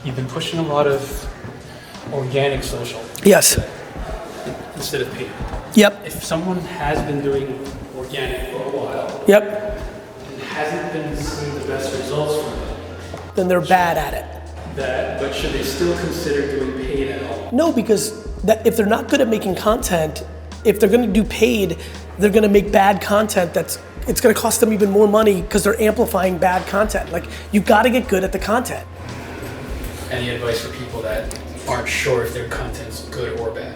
you've been pushing a lot of organic social. Yes. Instead of paid. Yep. If someone has been doing organic for a while. Yep. And hasn't been seeing the best results from it. Then they're bad at it. But should they still consider doing paid at all? No, because if they're not good at making content, if they're gonna do paid, they're gonna make bad content it's gonna cost them even more money because they're amplifying bad content. Like, you gotta get good at the content. Any advice for people that aren't sure if their content's good or bad?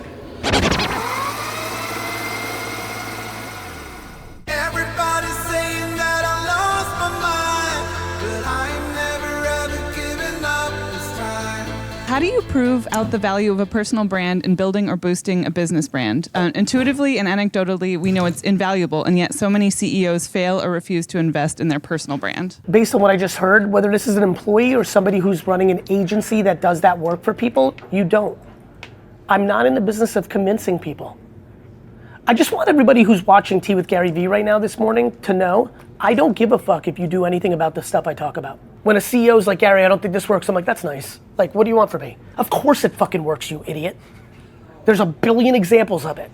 Everybody's saying that I lost my mind, but I ain't never ever given up this time. How do you prove out the value of a personal brand in building or boosting a business brand? Intuitively and anecdotally, we know it's invaluable, and yet so many CEOs fail or refuse to invest in their personal brand. Based on what I just heard, whether this is an employee or somebody who's running an agency that does that work for people, you don't. I'm not in the business of convincing people. I just want everybody who's watching Tea with GaryVee right now this morning to know, I don't give a fuck if you do anything about the stuff I talk about. When a CEO's like, Gary, I don't think this works, I'm like, that's nice. Like, what do you want from me? Of course it fucking works, you idiot. There's a billion examples of it.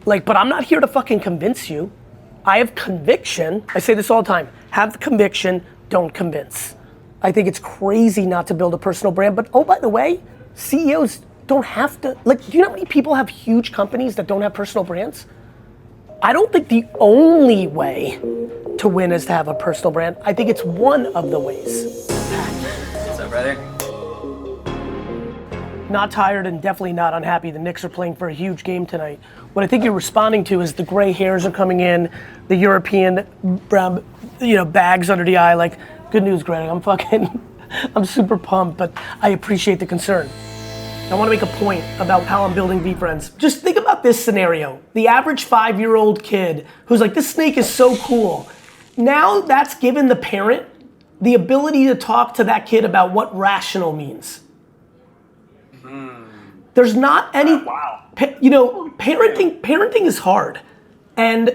Like, but I'm not here to fucking convince you. I have conviction. I say this all the time. Have the conviction, don't convince. I think it's crazy not to build a personal brand, but oh, by the way, CEOs don't have to, like, do you know how many people have huge companies that don't have personal brands? I don't think the only way to win is to have a personal brand. I think it's one of the ways. What's up, brother? Not tired and definitely not unhappy. The Knicks are playing for a huge game tonight. What I think you're responding to is the gray hairs are coming in, the European brown, bags under the eye. Like, good news, Greg. I'm super pumped, but I appreciate the concern. I want to make a point about how I'm building VeeFriends. Just think about this scenario. The average 5-year-old kid who's like, this snake is so cool. Now that's given the parent the ability to talk to that kid about what rational means. There's not any, parenting is hard. And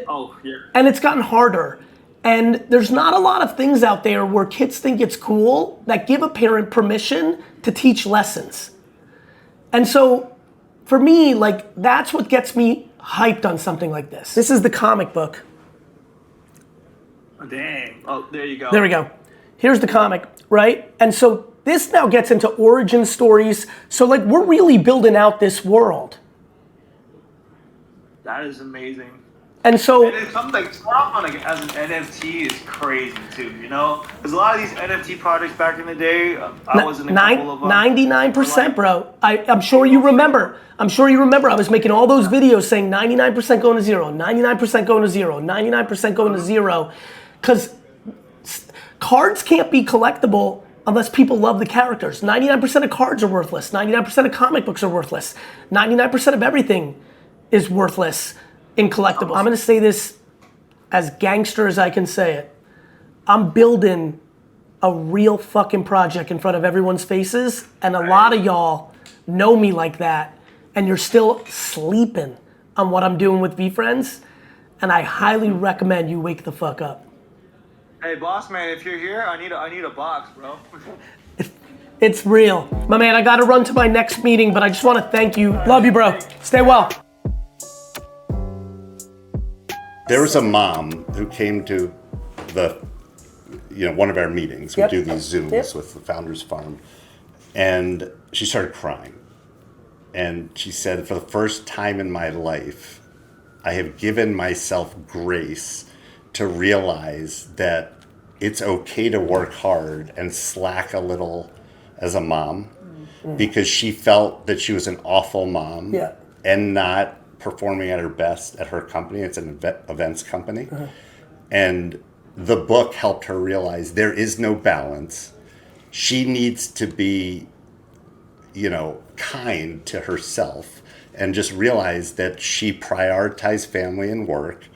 it's gotten harder. And there's not a lot of things out there where kids think it's cool that give a parent permission to teach lessons. And so, for me, like, that's what gets me hyped on something like this. This is the comic book. Oh, dang. Oh, there you go. There we go. Here's the comic, right? And so, this now gets into origin stories. So, like, we're really building out this world. That is amazing. And so, and it comes like Swap on as an NFT is crazy too, Because a lot of these NFT projects back in the day, I was in a couple of them. 99%, bro. I'm sure you remember. I was making all those videos saying 99% going to zero, 99% going to zero, 99% going to zero. Because cards can't be collectible unless people love the characters. 99% of cards are worthless. 99% of comic books are worthless. 99% of everything is worthless in collectibles. I'm gonna say this as gangster as I can say it. I'm building a real fucking project in front of everyone's faces, and a lot of y'all know me like that, and you're still sleeping on what I'm doing with VeeFriends, and I highly recommend you wake the fuck up. Hey, boss man, if you're here, I need a box, bro. It's real. My man, I gotta run to my next meeting, but I just wanna thank you. Love you, bro. Stay well. There was a mom who came to one of our meetings. We do these Zooms with the Founders Farm, and she started crying. And she said, for the first time in my life, I have given myself grace to realize that it's okay to work hard and slack a little as a mom, because she felt that she was an awful mom and not performing at her best at her company. It's an events company. And the book helped her realize there is no balance. She needs to be, kind to herself and just realize that she prioritized family and work.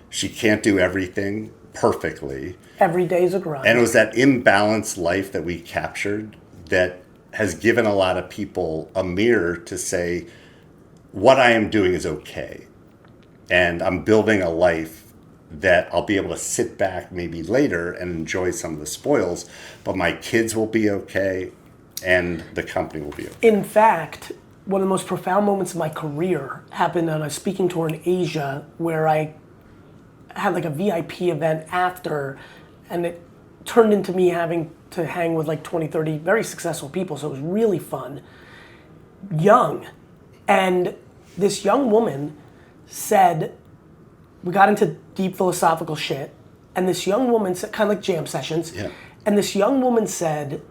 She can't do everything perfectly. Every day's a grind. And it was that imbalanced life that we captured that has given a lot of people a mirror to say, what I am doing is okay. And I'm building a life that I'll be able to sit back maybe later and enjoy some of the spoils, but my kids will be okay. and the company will be okay. In fact, one of the most profound moments of my career happened on a speaking tour in Asia where I had like a VIP event after, and it turned into me having to hang with like 20, 30 very successful people, so it was really fun. Young. And this young woman said, we got into deep philosophical shit, and this young woman said, kind of like jam sessions, Yeah. and this young woman said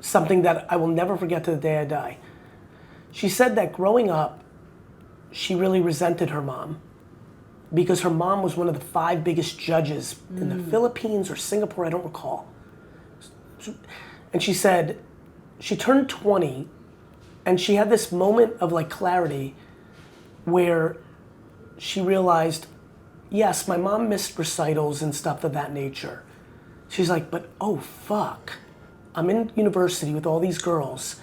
something that I will never forget to the day I die. She said that growing up, she really resented her mom because her mom was one of the 5 biggest judges in the Philippines or Singapore, I don't recall. And she said, she turned 20 and she had this moment of like clarity where she realized, yes, my mom missed recitals and stuff of that nature. She's like, but oh fuck, I'm in university with all these girls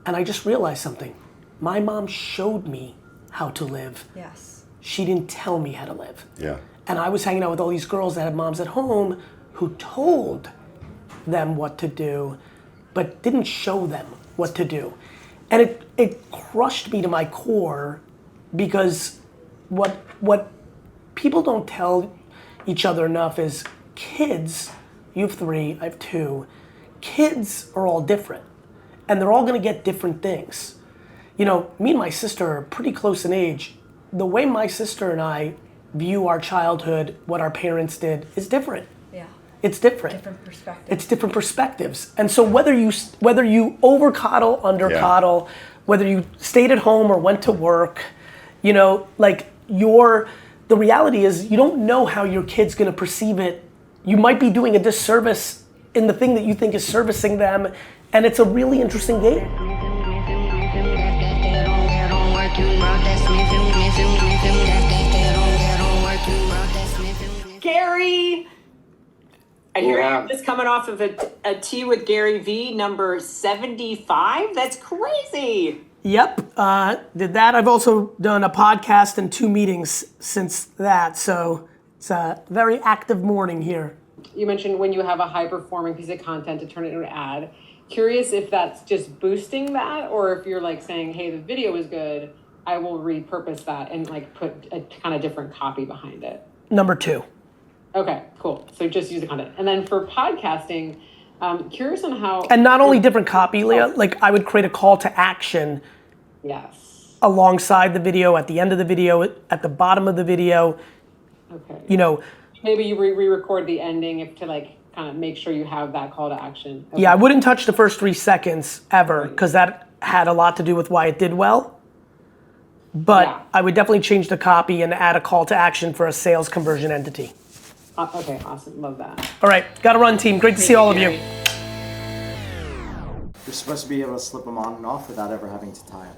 and I just realized something. My mom showed me how to live. Yes. She didn't tell me how to live. Yeah. And I was hanging out with all these girls that had moms at home who told them what to do, but didn't show them what to do. And it crushed me to my core because what people don't tell each other enough is kids, you have 3, I have 2, kids are all different and they're all gonna get different things. You know, me and my sister are pretty close in age. The way my sister and I view our childhood, what our parents did, is different. Yeah. It's different. Different perspective. It's different perspectives. And so whether you over coddle, under coddle, whether you stayed at home or went to work, you know, like the reality is you don't know how your kid's gonna perceive it. You might be doing a disservice in the thing that you think is servicing them, and it's a really interesting game. Gary, I hear you're just coming off of a tea with GaryVee number 75. That's crazy. Yep, did that. I've also done a podcast and 2 meetings since that, so it's a very active morning here. You mentioned when you have a high-performing piece of content to turn it into an ad. Curious if that's just boosting that, or if you're like saying, hey, the video is good, I will repurpose that and like put a kind of different copy behind it. Number 2. Okay, cool. So just use the content. And then for podcasting, curious on how... And not only different copy, Leah, like I would create a call to action alongside the video, at the end of the video, at the bottom of the video. Okay. You know... Maybe you re-record the ending to like kind of make sure you have that call to action. Okay. Yeah, I wouldn't touch the first 3 seconds ever because that had a lot to do with why it did well. But I would definitely change the copy and add a call to action for a sales conversion entity. Okay, awesome. Love that. All right, gotta run, team. Great to see all of you. You're supposed to be able to slip them on and off without ever having to tie them.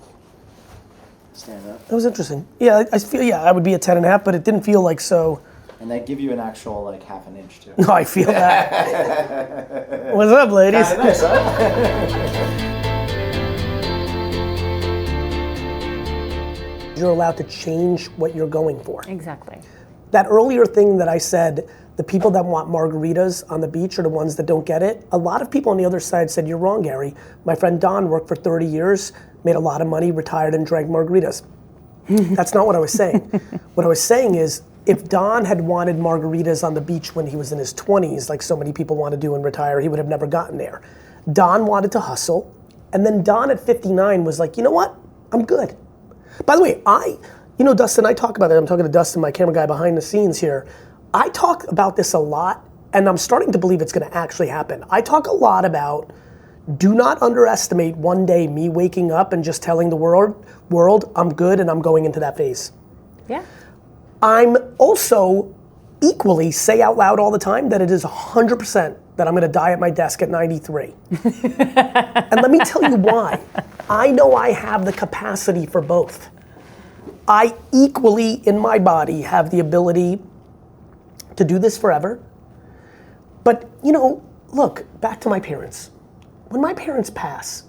Stand up. That was interesting. Yeah, I feel, I would be a 10.5, but it didn't feel like so. And they give you an actual like half an inch too. No, I feel that. What's up, ladies? Nice, huh? You're allowed to change what you're going for. Exactly. That earlier thing that I said, the people that want margaritas on the beach are the ones that don't get it. A lot of people on the other side said, you're wrong, Gary. My friend Don worked for 30 years, made a lot of money, retired and drank margaritas. That's not what I was saying. What I was saying is, if Don had wanted margaritas on the beach when he was in his 20s, like so many people want to do and retire, he would have never gotten there. Don wanted to hustle, and then Don at 59 was like, you know what? I'm good. By the way, you know, Dustin, I talk about it. I'm talking to Dustin, my camera guy behind the scenes here. I talk about this a lot, and I'm starting to believe it's gonna actually happen. I talk a lot about, do not underestimate one day me waking up and just telling the world I'm good and I'm going into that phase. Yeah. I'm also equally say out loud all the time that it is 100% that I'm gonna die at my desk at 93. And let me tell you why. I know I have the capacity for both. I equally in my body have the ability to do this forever. But you know, look, back to my parents. When my parents pass,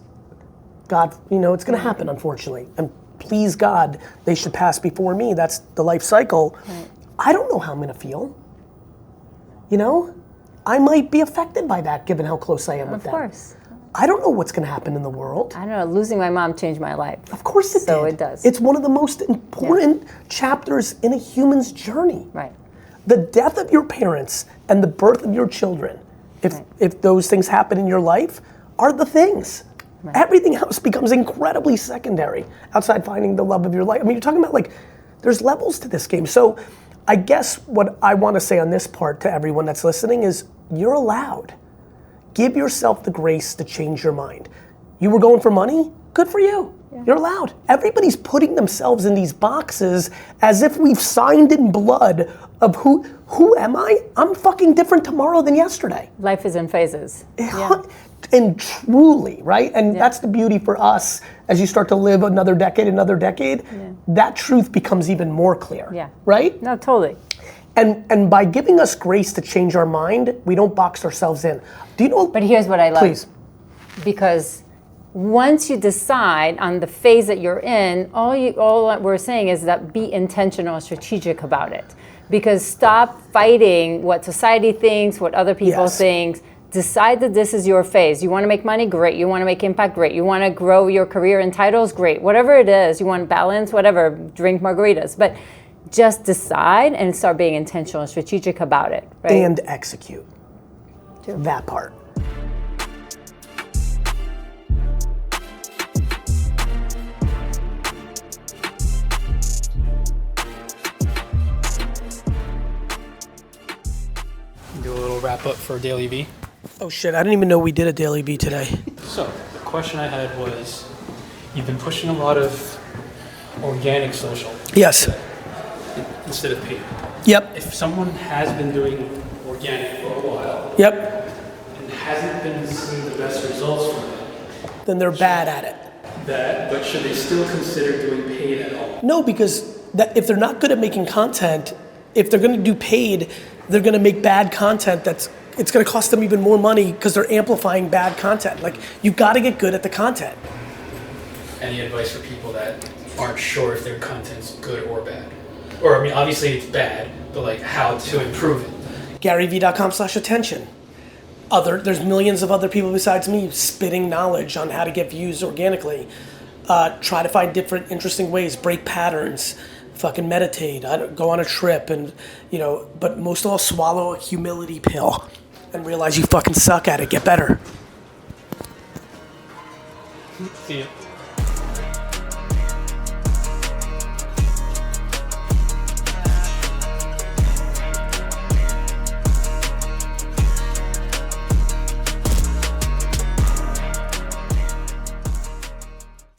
God, you know, it's gonna happen unfortunately. And please God, they should pass before me. That's the life cycle. Right. I don't know how I'm gonna feel. You know? I might be affected by that given how close I am with them. Of course. I don't know what's going to happen in the world. I don't know. Losing my mom changed my life. Of course it did. So it does. It's one of the most important chapters in a human's journey. Right. The death of your parents and the birth of your children, if those things happen in your life, are the things. Right. Everything else becomes incredibly secondary outside finding the love of your life. I mean, you're talking about like, there's levels to this game. So I guess what I want to say on this part to everyone that's listening is you're allowed. Give yourself the grace to change your mind. You were going for money? Good for you. Yeah. You're allowed. Everybody's putting themselves in these boxes as if we've signed in blood of who am I? I'm fucking different tomorrow than yesterday. Life is in phases. Yeah. And truly, right? And that's the beauty for us as you start to live another decade, that truth becomes even more clear. Yeah. Right? No, totally. And by giving us grace to change our mind, we don't box ourselves in. Do you know? But here's what I love. Please. Because once you decide on the phase that you're in, all we're saying is that be intentional and strategic about it. Because stop fighting what society thinks, what other people think. Decide that this is your phase. You want to make money? Great. You want to make impact? Great. You want to grow your career in titles? Great. Whatever it is, you want balance? Whatever. Drink margaritas. But just decide and start being intentional and strategic about it. Right? And execute. That part. Do a little wrap up for DailyVee. Oh shit, I didn't even know we did a DailyVee today. So, the question I had was, you've been pushing a lot of organic social. Yes. Instead of paid. Yep. If someone has been doing organic for a while. Yep. And hasn't been seeing the best results from it. Then they're bad at it. But should they still consider doing paid at all? No, because if they're not good at making content, if they're going to do paid, they're going to make bad content it's going to cost them even more money because they're amplifying bad content. Like, you've got to get good at the content. Any advice for people that aren't sure if their content's good or bad? Or, I mean, obviously it's bad, but like how to improve it? GaryVee.com/attention. There's millions of other people besides me spitting knowledge on how to get views organically. Try to find different interesting ways, break patterns, fucking meditate, go on a trip, and but most of all, swallow a humility pill and realize you fucking suck at it. Get better. See ya.